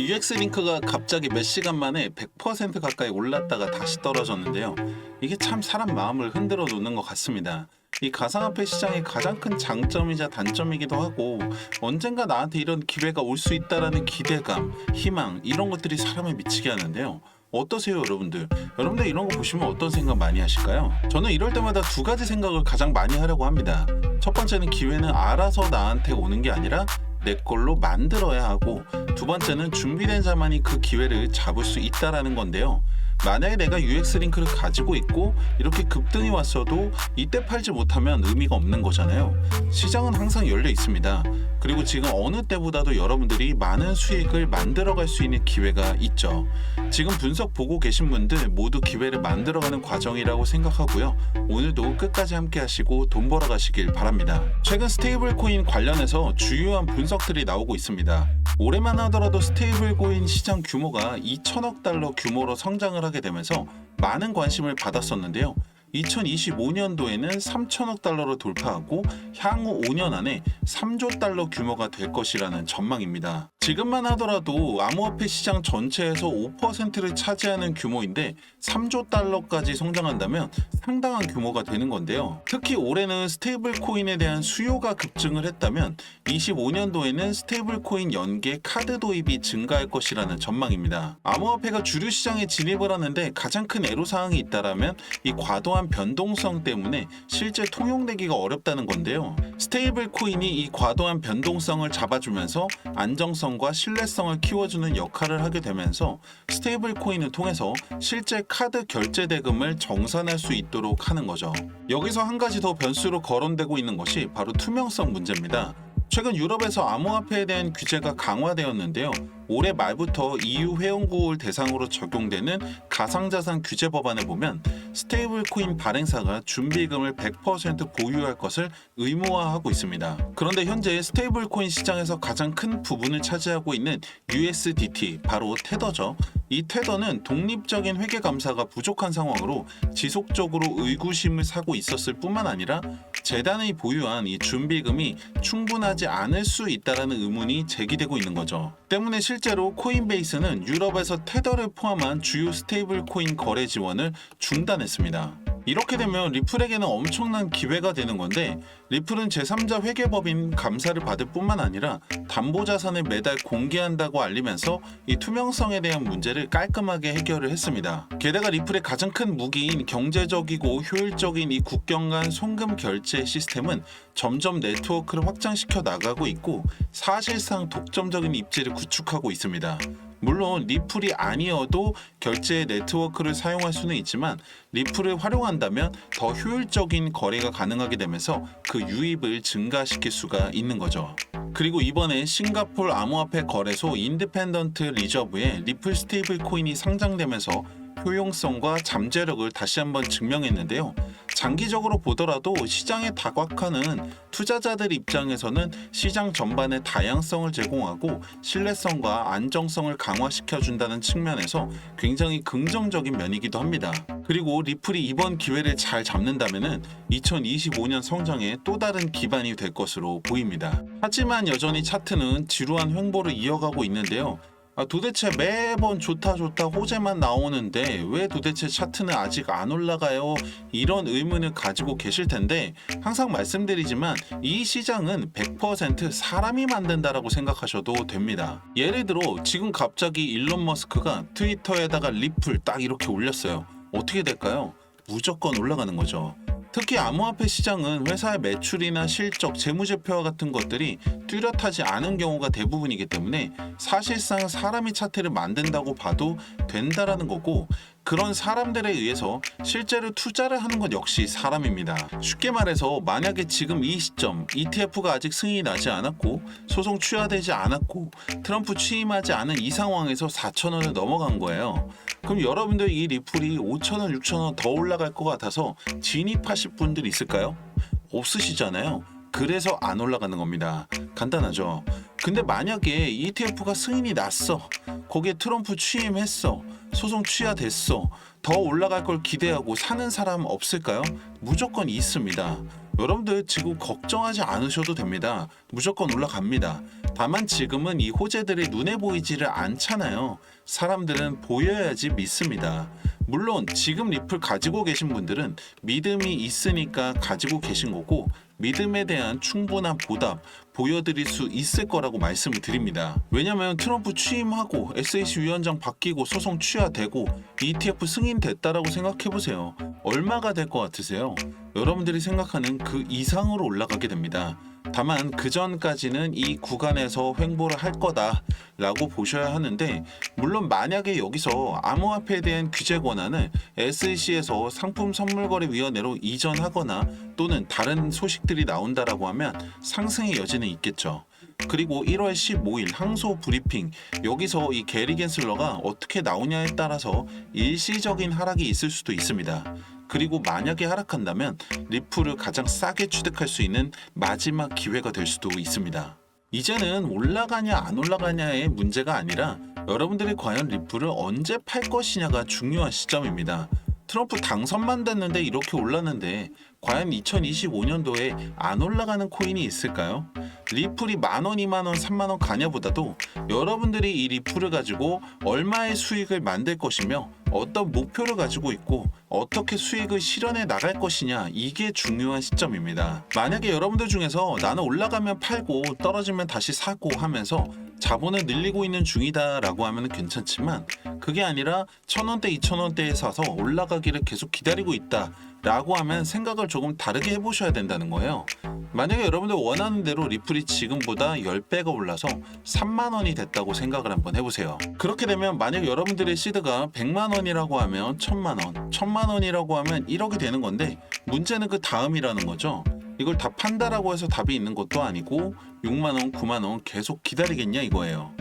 UX 링크가 갑자기 몇 시간 만에 100% 가까이 올랐다가 다시 떨어졌는데요. 이게 참 사람 마음을 흔들어 놓는 것 같습니다. 이 가상화폐 시장의 가장 큰 장점이자 단점이기도 하고 언젠가 나한테 이런 기회가 올 수 있다라는 기대감, 희망 이런 것들이 사람을 미치게 하는데요. 어떠세요, 여러분들? 여러분들 이런 거 보시면 어떤 생각 많이 하실까요? 저는 이럴 때마다 두 가지 생각을 가장 많이 하려고 합니다. 첫 번째는 기회는 알아서 나한테 오는 게 아니라 내 걸로 만들어야 하고, 두 번째는 준비된 자만이 그 기회를 잡을 수 있다라는 건데요. 만약에 내가 UX 링크를 가지고 있고 이렇게 급등이 왔어도 이때 팔지 못하면 의미가 없는 거잖아요. 시장은 항상 열려 있습니다. 그리고 지금 어느 때보다도 여러분들이 많은 수익을 만들어갈 수 있는 기회가 있죠. 지금 분석 보고 계신 분들 모두 기회를 만들어가는 과정이라고 생각하고요. 오늘도 끝까지 함께 하시고 돈 벌어 가시길 바랍니다. 최근 스테이블 코인 관련해서 주요한 분석들이 나오고 있습니다. 올해만 하더라도 스테이블 코인 시장 규모가 2천억 달러 규모로 성장을 하게 되면서 많은 관심을 받았었는데요. 2025년도에는 3천억 달러를 돌파하고 향후 5년 안에 3조 달러 규모가 될 것이라는 전망입니다. 지금만 하더라도 암호화폐 시장 전체에서 5%를 차지하는 규모인데 3조 달러까지 성장한다면 상당한 규모가 되는 건데요. 특히 올해는 스테이블 코인에 대한 수요가 급증을 했다면 25년도에는 스테이블 코인 연계 카드 도입이 증가할 것이라는 전망입니다. 암호화폐가 주류 시장에 진입을 하는데 가장 큰 애로사항이 있다라면 이 과도한 변동성 때문에 실제 통용되기가 어렵다는 건데요. 스테이블 코인이 이 과도한 변동성을 잡아주면서 안정성과 신뢰성을 키워주는 역할을 하게 되면서 스테이블 코인을 통해서 실제 카드 결제 대금을 정산할 수 있도록 하는 거죠. 여기서 한 가지 더 변수로 거론되고 있는 것이 바로 투명성 문제입니다. 최근 유럽에서 암호화폐에 대한 규제가 강화되었는데요. 올해 말부터 EU 회원국을 대상으로 적용되는 가상자산 규제 법안을 보면 스테이블 코인 발행사가 준비금을 100% 보유할 것을 의무화하고 있습니다. 그런데 현재 스테이블 코인 시장에서 가장 큰 부분을 차지하고 있는 USDT, 바로 테더죠. 이 테더는 독립적인 회계 감사가 부족한 상황으로 지속적으로 의구심을 사고 있었을 뿐만 아니라 재단이 보유한 이 준비금이 충분하지 않을 수 있다는 의문이 제기되고 있는 거죠. 때문에 실제로 코인베이스는 유럽에서 테더를 포함한 주요 스테이블 코인 거래 지원을 중단했습니다. 이렇게 되면 리플에게는 엄청난 기회가 되는 건데, 리플은 제3자 회계법인 감사를 받을 뿐만 아니라 담보자산을 매달 공개한다고 알리면서 이 투명성에 대한 문제를 깔끔하게 해결을 했습니다. 게다가 리플의 가장 큰 무기인 경제적이고 효율적인 이 국경 간 송금 결제 시스템은 점점 네트워크를 확장시켜 나가고 있고 사실상 독점적인 입지를 구축하고 있습니다. 물론 리플이 아니어도 결제 네트워크를 사용할 수는 있지만 리플을 활용한다면 더 효율적인 거래가 가능하게 되면서 그 유입을 증가시킬 수가 있는 거죠. 그리고 이번에 싱가포르 암호화폐 거래소 인디펜던트 리저브에 리플 스테이블 코인이 상장되면서 효용성과 잠재력을 다시 한번 증명했는데요. 장기적으로 보더라도 시장에 다각화는 투자자들 입장에서는 시장 전반의 다양성을 제공하고 신뢰성과 안정성을 강화시켜준다는 측면에서 굉장히 긍정적인 면이기도 합니다. 그리고 리플이 이번 기회를 잘 잡는다면 2025년 성장에 또 다른 기반이 될 것으로 보입니다. 하지만 여전히 차트는 지루한 횡보를 이어가고 있는데요. 도대체 매번 좋다 호재만 나오는데 왜 도대체 차트는 아직 안 올라가요? 이런 의문을 가지고 계실 텐데, 항상 말씀드리지만 이 시장은 100% 사람이 만든다라고 생각하셔도 됩니다. 예를 들어 지금 갑자기 일론 머스크가 트위터에다가 리플 딱 이렇게 올렸어요. 어떻게 될까요? 무조건 올라가는 거죠. 특히 암호화폐 시장은 회사의 매출이나 실적, 재무제표와 같은 것들이 뚜렷하지 않은 경우가 대부분이기 때문에 사실상 사람이 차트를 만든다고 봐도 된다라는 거고, 그런 사람들에 의해서 실제로 투자를 하는 것 역시 사람입니다. 쉽게 말해서 만약에 지금 이 시점 ETF가 아직 승인이 나지 않았고 소송 취하되지 않았고 트럼프 취임하지 않은 이 상황에서 4,000원을 넘어간 거예요. 그럼 여러분들 이 리플이 5,000원, 6,000원 더 올라갈 것 같아서 진입하실 분들 있을까요? 없으시잖아요. 그래서 안 올라가는 겁니다. 간단하죠. 근데 만약에 ETF가 승인이 났어, 거기에 트럼프 취임했어, 소송 취하됐어, 더 올라갈 걸 기대하고 사는 사람 없을까요? 무조건 있습니다. 여러분들 지금 걱정하지 않으셔도 됩니다. 무조건 올라갑니다. 다만 지금은 이 호재들이 눈에 보이지를 않잖아요. 사람들은 보여야지 믿습니다. 물론 지금 리플 가지고 계신 분들은 믿음이 있으니까 가지고 계신 거고, 믿음에 대한 충분한 보답 보여드릴 수 있을 거라고 말씀을 드립니다. 왜냐면 트럼프 취임하고 SEC 위원장 바뀌고 소송 취하되고 ETF 승인됐다라고 생각해보세요. 얼마가 될 것 같으세요? 여러분들이 생각하는 그 이상으로 올라가게 됩니다. 다만 그 전까지는 이 구간에서 횡보를 할 거다라고 보셔야 하는데, 물론 만약에 여기서 암호화폐에 대한 규제 권한을 SEC에서 상품선물거래위원회로 이전하거나 또는 다른 소식들이 나온다라고 하면 상승의 여지는 있겠죠. 그리고 1월 15일 항소 브리핑, 여기서 이 게리 겐슬러가 어떻게 나오냐에 따라서 일시적인 하락이 있을 수도 있습니다. 그리고 만약에 하락한다면 리플을 가장 싸게 취득할 수 있는 마지막 기회가 될 수도 있습니다. 이제는 올라가냐 안 올라가냐의 문제가 아니라 여러분들이 과연 리플을 언제 팔 것이냐가 중요한 시점입니다. 트럼프 당선만 됐는데 이렇게 올랐는데 과연 2025년도에 안 올라가는 코인이 있을까요? 리플이 만원, 2만원, 3만원 가냐보다도 여러분들이 이 리플을 가지고 얼마의 수익을 만들 것이며 어떤 목표를 가지고 있고 어떻게 수익을 실현해 나갈 것이냐, 이게 중요한 시점입니다. 만약에 여러분들 중에서 나는 올라가면 팔고 떨어지면 다시 사고 하면서 자본을 늘리고 있는 중이다 라고 하면 괜찮지만, 그게 아니라 1,000원대, 2,000원대에 사서 올라가기를 계속 기다리고 있다 라고 하면 생각을 조금 다르게 해보셔야 된다는 거예요. 만약에 여러분들 원하는 대로 리플이 지금보다 10배가 올라서 3만원이 됐다고 생각을 한번 해보세요. 그렇게 되면 만약 여러분들의 시드가 100만원이라고 하면 1000만원, 1000만원이라고 하면 1억이 되는 건데, 문제는 그 다음이라는 거죠. 이걸 다 판다라고 해서 답이 있는 것도 아니고 6만원, 9만원 계속 기다리겠냐 이거예요.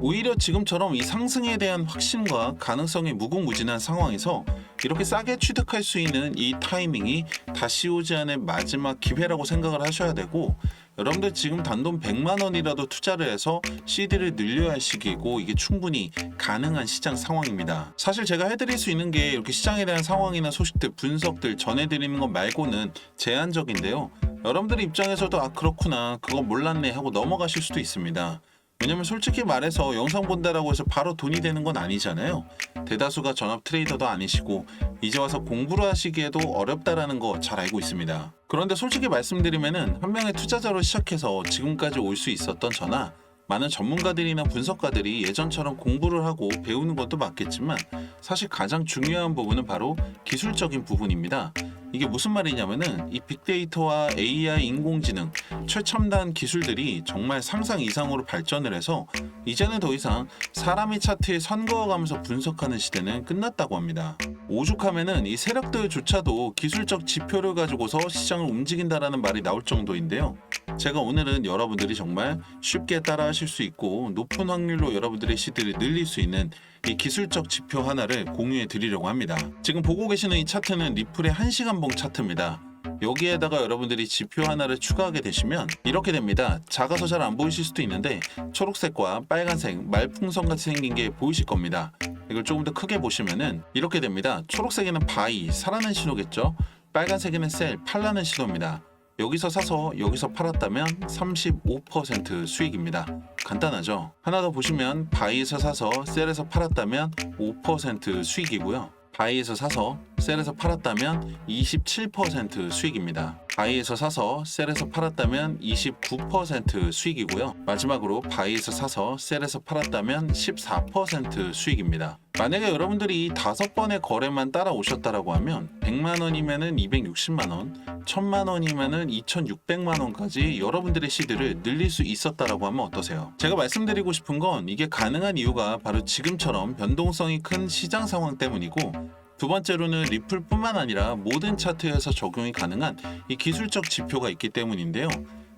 오히려 지금처럼 이 상승에 대한 확신과 가능성이 무궁무진한 상황에서 이렇게 싸게 취득할 수 있는 이 타이밍이 다시 오지 않을 마지막 기회라고 생각을 하셔야 되고, 여러분들 지금 단돈 100만 원이라도 투자를 해서 CD를 늘려야 할 시기이고, 이게 충분히 가능한 시장 상황입니다. 사실 제가 해드릴 수 있는 게 이렇게 시장에 대한 상황이나 소식들, 분석들 전해드리는 것 말고는 제한적인데요. 여러분들 입장에서도 아 그렇구나, 그거 몰랐네 하고 넘어가실 수도 있습니다. 왜냐면 솔직히 말해서 영상 본다라고 해서 바로 돈이 되는 건 아니잖아요. 대다수가 전업 트레이더도 아니시고 이제 와서 공부를 하시기에도 어렵다라는 거 잘 알고 있습니다. 그런데 솔직히 말씀드리면은 한 명의 투자자로 시작해서 지금까지 올 수 있었던 저나 많은 전문가들이나 분석가들이 예전처럼 공부를 하고 배우는 것도 맞겠지만, 사실 가장 중요한 부분은 바로 기술적인 부분입니다. 이게 무슨 말이냐면은 이 빅데이터와 AI, 인공지능, 최첨단 기술들이 정말 상상 이상으로 발전을 해서 이제는 더 이상 사람이 차트에 선 그어가면서 분석하는 시대는 끝났다고 합니다. 오죽하면은 이 세력들조차도 기술적 지표를 가지고서 시장을 움직인다라는 말이 나올 정도인데요. 제가 오늘은 여러분들이 정말 쉽게 따라하실 수 있고 높은 확률로 여러분들의 시드를 늘릴 수 있는 이 기술적 지표 하나를 공유해 드리려고 합니다. 지금 보고 계시는 이 차트는 리플의 1시간봉 차트입니다. 여기에다가 여러분들이 지표 하나를 추가하게 되시면 이렇게 됩니다. 작아서 잘 안 보이실 수도 있는데 초록색과 빨간색 말풍선 같이 생긴 게 보이실 겁니다. 이걸 조금 더 크게 보시면은 이렇게 됩니다. 초록색에는 바이, 사라는 신호겠죠. 빨간색에는 셀, 팔라는 신호입니다. 여기서 사서 여기서 팔았다면 35% 수익입니다. 간단하죠? 하나 더 보시면 바이에서 사서 셀에서 팔았다면 5% 수익이고요. 바이에서 사서 셀에서 팔았다면 27% 수익입니다. 바이에서 사서 셀에서 팔았다면 29% 수익이고요. 마지막으로 바이에서 사서 셀에서 팔았다면 14% 수익입니다. 만약에 여러분들이 이 5번의 거래만 따라오셨다라고 하면 100만 원이면은 260만 원, 1000만 원이면은 2600만 원까지 여러분들의 시드를 늘릴 수 있었다라고 하면 어떠세요? 제가 말씀드리고 싶은 건 이게 가능한 이유가 바로 지금처럼 변동성이 큰 시장 상황 때문이고, 두 번째로는 리플뿐만 아니라 모든 차트에서 적용이 가능한 이 기술적 지표가 있기 때문인데요.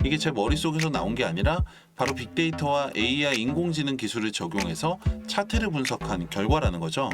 이게 제 머릿속에서 나온 게 아니라 바로 빅데이터와 AI, 인공지능 기술을 적용해서 차트를 분석한 결과라는 거죠.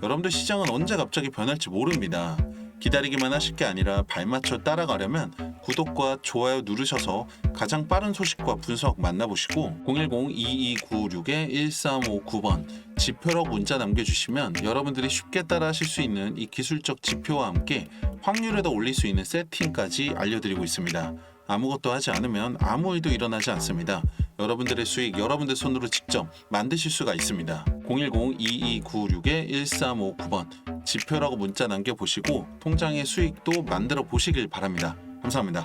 여러분들 시장은 언제 갑자기 변할지 모릅니다. 기다리기만 하실 게 아니라 발맞춰 따라가려면 구독과 좋아요 누르셔서 가장 빠른 소식과 분석 만나보시고 010-2296-1359번 지표라고 문자 남겨주시면 여러분들이 쉽게 따라하실 수 있는 이 기술적 지표와 함께 확률을 더 올릴 수 있는 세팅까지 알려드리고 있습니다. 아무것도 하지 않으면 아무 일도 일어나지 않습니다. 여러분들의 수익 여러분들 손으로 직접 만드실 수가 있습니다. 010-2296-1359번 지표라고 문자 남겨보시고 통장의 수익도 만들어 보시길 바랍니다. 감사합니다.